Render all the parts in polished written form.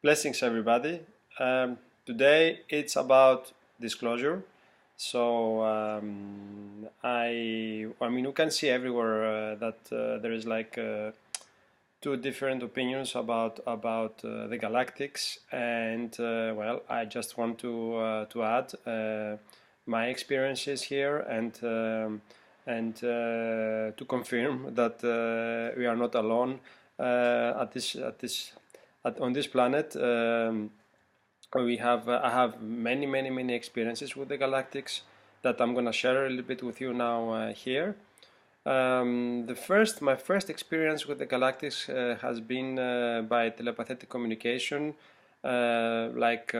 Blessings, everybody. Today it's about disclosure. I mean, you can see everywhere that there is two different opinions about the Galactics, and well, I just want to add my experiences here and to confirm that we are not alone on this planet. We have I have many experiences with the Galactics that I'm gonna share a little bit with you now here. My first experience with the Galactics has been by telepathic communication, like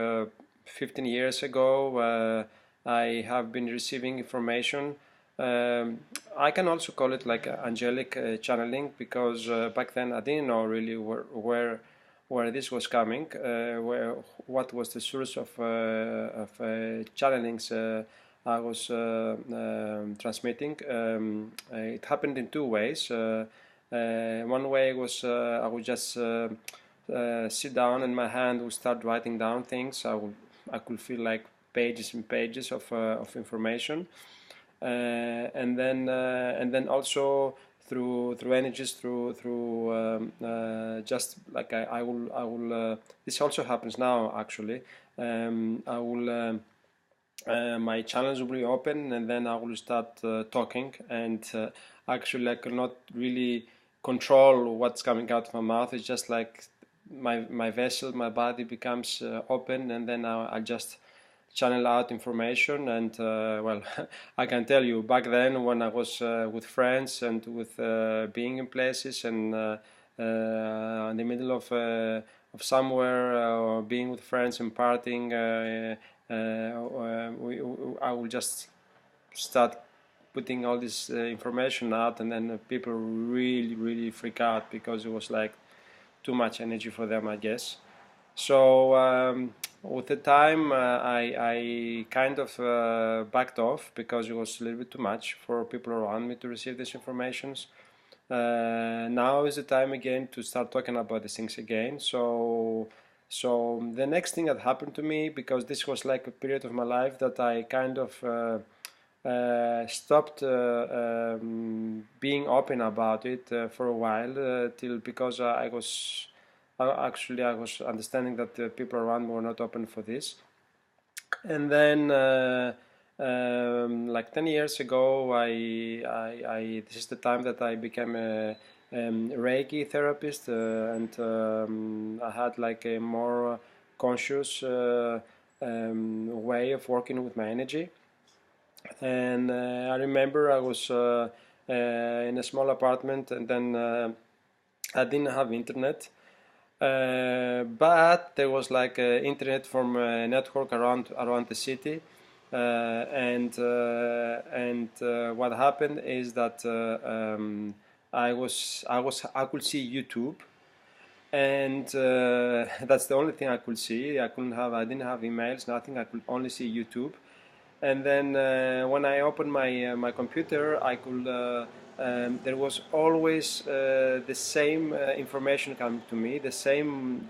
15 years ago. I have been receiving information. I can also call it like angelic channeling, because back then I didn't know really where this was coming, what was the source of channelings I was transmitting. It happened in two ways. One way was I would just sit down and my hand would start writing down things. I could feel like pages and pages of information, and then also through energies, through just like I will this also happens now actually. I will My channels will be open, and then I will start talking, and actually I cannot really control what's coming out of my mouth. It's just like my vessel, my body becomes open, and then I just channel out information. And well, I can tell you, back then when I was with friends and with being in places and in the middle of somewhere, or being with friends and partying, I will just start putting all this information out, and then people really freak out because it was like too much energy for them, I guess. So with the time, I kind of backed off because it was a little bit too much for people around me to receive these informations. Now is the time again to start talking about these things again. So the next thing that happened to me, because this was like a period of my life that I kind of stopped being open about it for a while, till because I was understanding that the people around me were not open for this. And then like 10 years ago, this is the time that I became a Reiki therapist, and I had like a more conscious way of working with my energy. And I remember I was in a small apartment, and then I didn't have internet, but there was like internet from a network around the city, and what happened is that I could see YouTube, and that's the only thing I could see. I didn't have emails, nothing. I could only see YouTube. And then when I opened my computer, I could there was always the same information coming to me, the same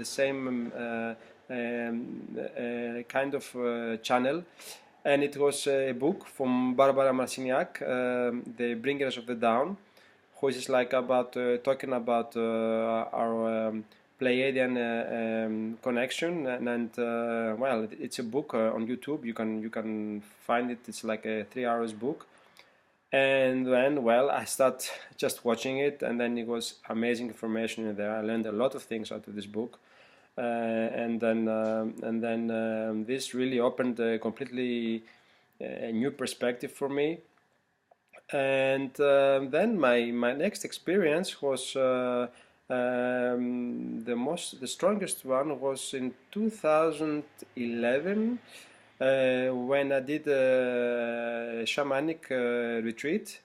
kind of channel, and it was a book from Barbara Marciniak, The Bringers of the Dawn, which is like about talking about our Pleiadian connection, and well, it's a book on YouTube. You can find it. It's like a 3 hours book. And then, well, I start just watching it, and then it was amazing information in there. I learned a lot of things out of this book, and then this really opened a completely new perspective for me. And then my next experience was the strongest one was in 2011, when I did a shamanic retreat,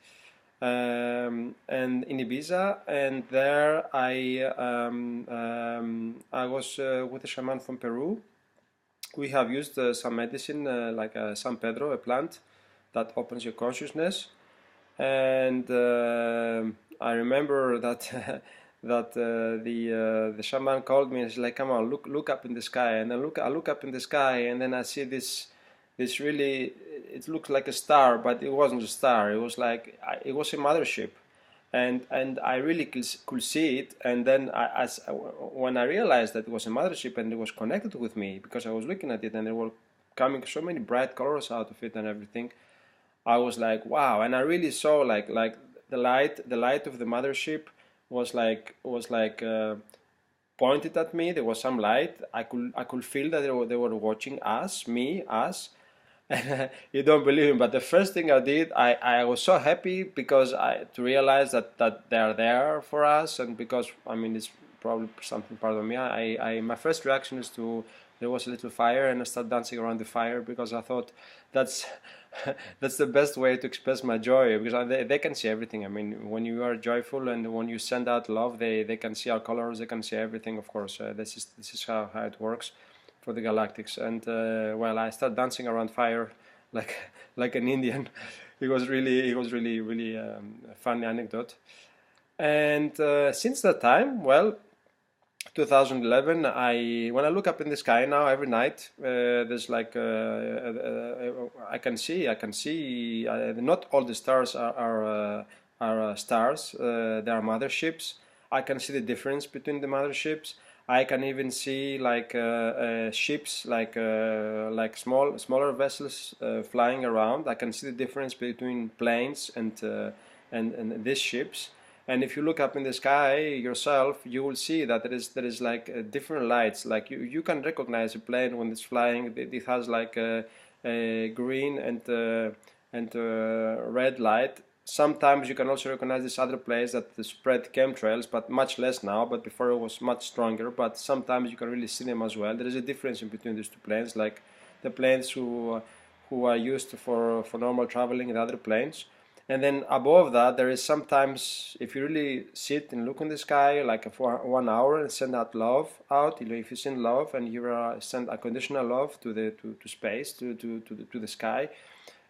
and in Ibiza, and there I was with a shaman from Peru. We have used some medicine, like San Pedro, a plant that opens your consciousness. And I remember that that the shaman called me and he's like, "Come on, look up in the sky." And I look up in the sky, and then I see this really, it looked like a star, but it wasn't a star. It was like it was a mothership, and I really could see it. And then when I realized that it was a mothership and it was connected with me because I was looking at it and there were coming so many bright colors out of it and everything, I was like, wow. And I really saw like the light of the mothership was like pointed at me. There was some light. I could feel that they were watching us, me, us. You don't believe me, but the first thing I did, I was so happy because to realize that they are there for us, and because I mean it's probably something part of me. My first reaction is to there was a little fire, and I started dancing around the fire because I thought that's that's the best way to express my joy, because they can see everything. I mean, when you are joyful and when you send out love, they can see our colors, they can see everything. Of course, this is how it works for the Galactics. And well, I started dancing around fire like like an Indian. It was really a funny anecdote. And since that time, well, 2011, when I look up in the sky now every night, there's like I can see not all the stars are stars. There are motherships. I can see the difference between the motherships. I can even see like ships, like smaller vessels flying around. I can see the difference between planes and these ships. And if you look up in the sky yourself, you will see that there is like different lights. Like you can recognize a plane when it's flying. It has like a green and red light. Sometimes you can also recognize this other place that spread chemtrails, but much less now. But before it was much stronger. But sometimes you can really see them as well. There is a difference in between these two planes, like the planes who are used for normal traveling and other planes. And then above that, there is sometimes, if you really sit and look in the sky, like for 1 hour and send out love out, if you send love and you send unconditional love to space, to the sky,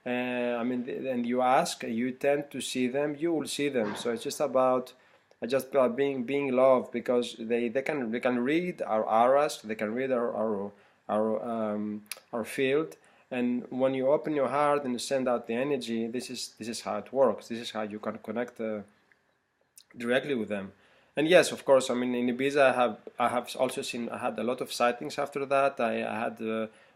I mean, and you ask, you tend to see them, you will see them. So it's just about being loved, because they can read our auras, they can read our field. And when you open your heart and you send out the energy, this is how it works. This is how you can connect directly with them. And yes, of course, I mean, in Ibiza, I have also seen, I had a lot of sightings after that. I had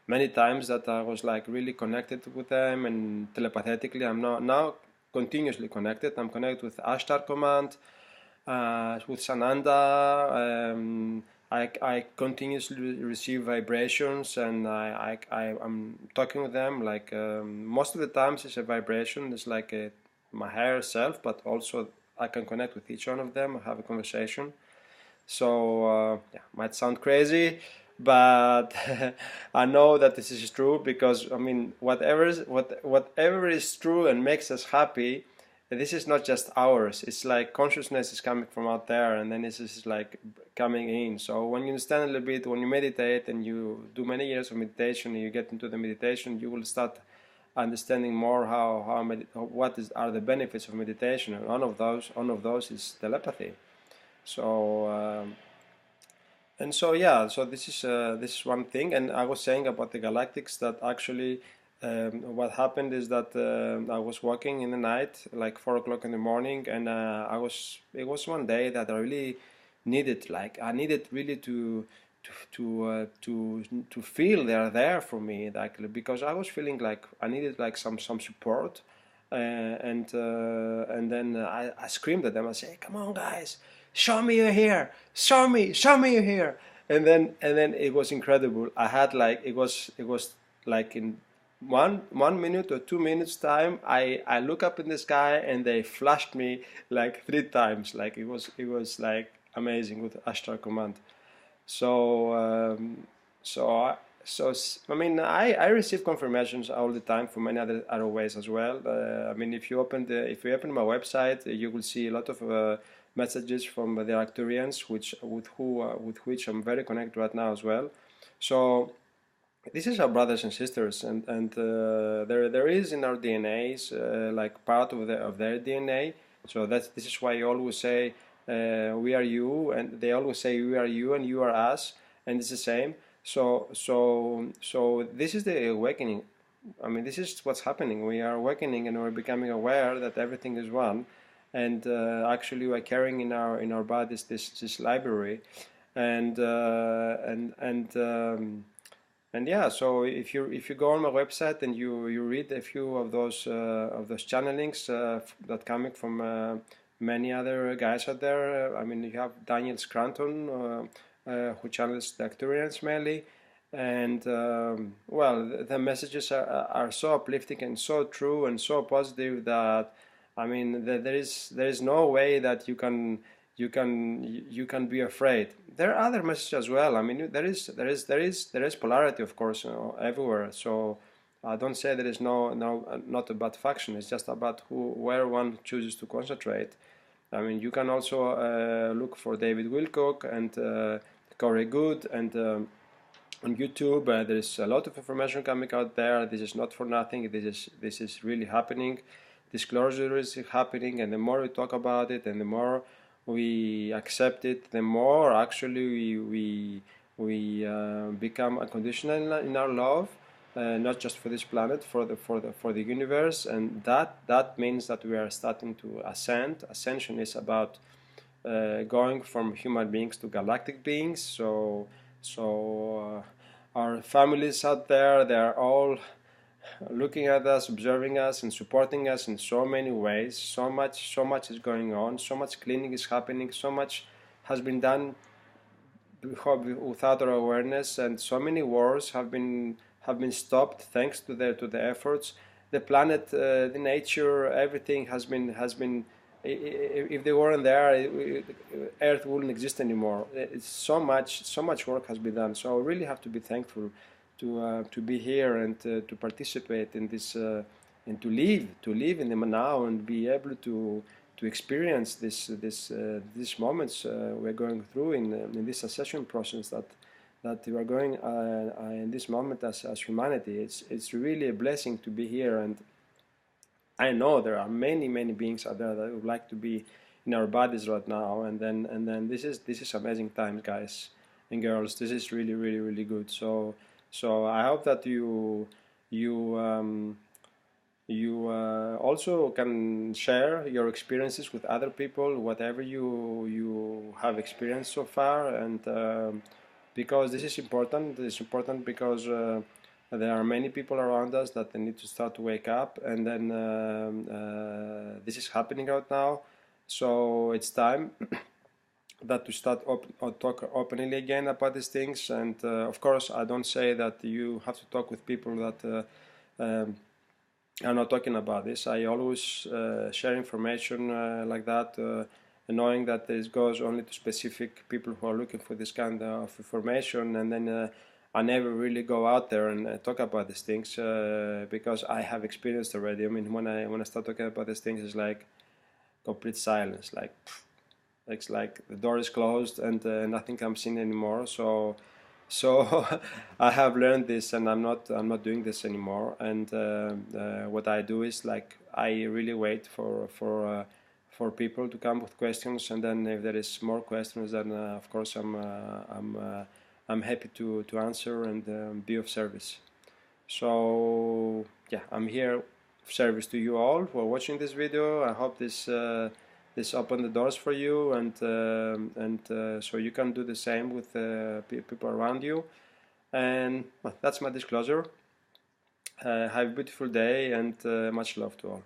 many times that I was like really connected with them, and telepathetically I'm now continuously connected. I'm connected with Ashtar Command, with Sananda. I continuously receive vibrations, and I'm talking with them. Like most of the times, it's a vibration. It's like my higher self, but also I can connect with each one of them. I have a conversation. So yeah, might sound crazy, but I know that this is true, because I mean, whatever is true and makes us happy, this is not just ours. It's like consciousness is coming from out there, and then this is like coming in. So when you understand a little bit, when you meditate and you do many years of meditation, and you get into the meditation, you will start understanding more are the benefits of meditation. And one of those is telepathy. So yeah, so this is one thing. And I was saying about the Galactics that actually what happened is that I was walking in the night, like 4 o'clock in the morning, and it was one day that I really needed really to feel they are there for me, like, because I was feeling like I needed like some support, and then I screamed at them. I say, "Come on, guys, show me you're here, show me you're here." And then it was incredible. I had like it was like in 1 minute or 2 minutes time, I look up in the sky and they flashed me like 3 times. Like it was like amazing with Ashtar Command. So I mean, I receive confirmations all the time from many other ways as well. I mean, if you open my website, you will see a lot of messages from the Arcturians, with which I'm very connected right now as well. So this is our brothers and sisters, and there is in our DNAs like part of their DNA. So this is why you always say we are you, and they always say we are you and you are us, and it's the same. So this is the awakening. I mean, this is what's happening. We are awakening and we're becoming aware that everything is one, and actually we're carrying in our bodies this library, and yeah. So if you go on my website and you read a few of those channelings that coming from many other guys out there. I mean, you have Daniel Scranton, who channels the Arcturians mainly, and well, the messages are so uplifting and so true and so positive that, I mean, there is no way that you can be afraid. There are other messages as well. I mean, there is polarity, of course, everywhere. So I don't say there is not a bad faction. It's just about where one chooses to concentrate. I mean, you can also look for David Wilcock and Corey Good, and on YouTube there is a lot of information coming out there. This is not for nothing. This is really happening. Disclosure is happening, and the more we talk about it and the more we accept it, the more actually we become unconditional in our love, not just for this planet, for the universe, and that means that we are starting to ascend. Ascension is about going from human beings to galactic beings. So our families out there, they are all looking at us, observing us, and supporting us in so many ways. So much is going on. So much cleaning is happening. So much has been done without our awareness, and so many wars have been stopped thanks to the efforts. The planet, the nature, everything has been. If they weren't there, Earth wouldn't exist anymore. It's so much work has been done. So I really have to be thankful to be here and to participate in this and to live in the now and be able to experience these moments we're going through in this ascension process that we are going in this moment as humanity. It's really a blessing to be here, and I know there are many beings out there that would like to be in our bodies right now, and then this is amazing times, guys and girls. This is really good. So I hope that you also can share your experiences with other people, whatever you have experienced so far, and because this is important. It's important because there are many people around us that they need to start to wake up, and then this is happening right now. So it's time that to start talk openly again about these things. And of course, I don't say that you have to talk with people that are not talking about this. I always share information like that, knowing that this goes only to specific people who are looking for this kind of information, and then I never really go out there and talk about these things because I have experienced already. I mean, when I start talking about these things, it's like complete silence. Like it's like the door is closed and nothing comes in anymore. So I have learned this, and I'm not doing this anymore. And what I do is, like, I really wait for people to come with questions, and then if there is more questions, then of course I'm happy to answer and be of service. So yeah, I'm here of service to you all who are watching this video. I hope this opened the doors for you, and so you can do the same with people around you. And well, that's my disclosure. Have a beautiful day, and much love to all.